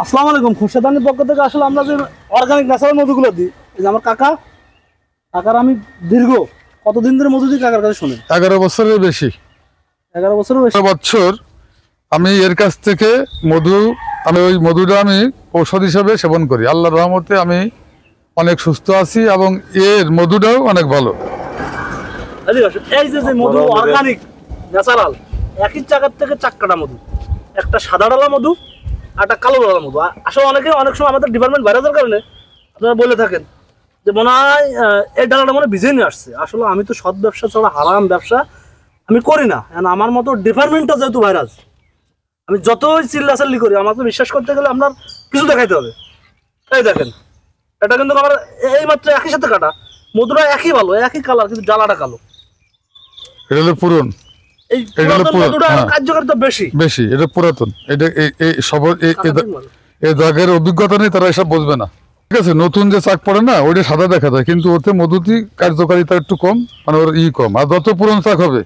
আসসালামু আলাইকুম। খুরশেদানির পক্ষ থেকে আসলে আমরা যে অর্গানিক ন্যাচারাল মধুগুলো দিই, এই যে আমার কাকার আমি দীর্ঘ কতদিন ধরে মধু দিই কাকার কাছে শুনে 11 বছরের বেশি। 11 বছরও বেশি। বছর আমি এর কাছ থেকে ওই মধুটা আমি ঔষধ হিসাবে সেবন করি। আল্লাহর রহমতে আমি অনেক সুস্থ আছি এবং এর মধুটাও অনেক ভালো। এই যে মধু অর্গানিক ন্যাচারাল, একই জায়গার থেকে চাক্কাটা মধু, একটা সাদা ডালা মধু আর একটা কালো ডালা মধু। আসলে অনেক সময় আমাদের ডিপার্টমেন্ট ভাইরাসের কারণে আপনারা বলে থাকেন যে মনে হয় এই ডালাটা মনে ভিজে নিয়ে আসছে। আসলে আমি তো সৎ ব্যবসা ছাড়া হারাম ব্যবসা আমি করি না। আমার মতো ডিপার্টমেন্টটা যেহেতু ভাইরাস, আমি যতই চিল্লাচাল্লি করি আমার তো বিশ্বাস করতে গেলে আপনার কিছু দেখাইতে হবে। এই দেখেন, এটা কিন্তু আমার এই মাত্র একই সাথে কাটা, মধুটা একই ভালো, একই কালার, কিন্তু ডালাটা কালো। এটা হলো পুরন, এই মধুটা কার্যকারিতা বেশি, এটা পুরাতন। এটা এই দাগের অভিজ্ঞতা নেই, তারা এসব বুঝবে না। ঠিক আছে, নতুন যে চাক পড়ে না ওইটা সাদা দেখা যায়, কিন্তু ওতে মধুটি কার্যকারিতা একটু কম, মানে ওর কম। আর যত পুরন চাক হবে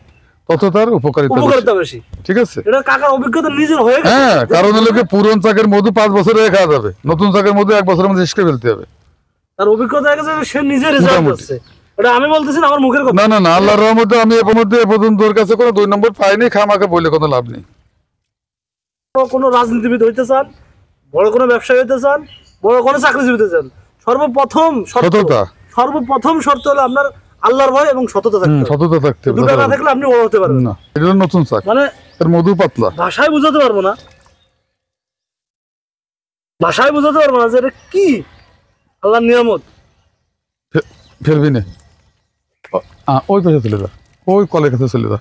তত তার উপকারিতা বেশি। ঠিক আছে, এটা কাকার অভিজ্ঞতা নিজের হয়ে গেছে। হ্যাঁ, কারণ হলো পুরন চাকের মধু 5 বছরে খাওয়া যাবে, নতুন চাকের মধু 1 বছরের মধ্যে শেষ করে ফেলতে হবে। তার অভিজ্ঞতা হয়ে গেছে, সে নিজে রেজাল্ট করছে। এটা আমি বলতেছি না আমার মুখের কথা। না, আল্লাহর রহমতে আমি এ পর্যন্ত ওর কাছে কোনো 2 নম্বর পাইনি। খামাকে বলে কোনো লাভ নেই। কোনো রাজনীতিবিদ হইতে চান, বড় কোনো ব্যবসায়ী হইতে চান, বড় কোনো চাকরিজীবী হইতে চান, সর্বপ্রথম শর্ত হলো আপনার আল্লাহর ভয় এবং সততা থাকতে হবে। দুটো না থাকলে আপনি বড় হতে পারবেন না। এটা নতুন চাক, মানে এর মধু পাতলা, ভাষায় বোঝাতে পারবো না যে এটা কি আল্লাহর নিয়ামত। ফেরবি না, ওই পাশে চলে যা, ওই কলের কাছে চলে যা।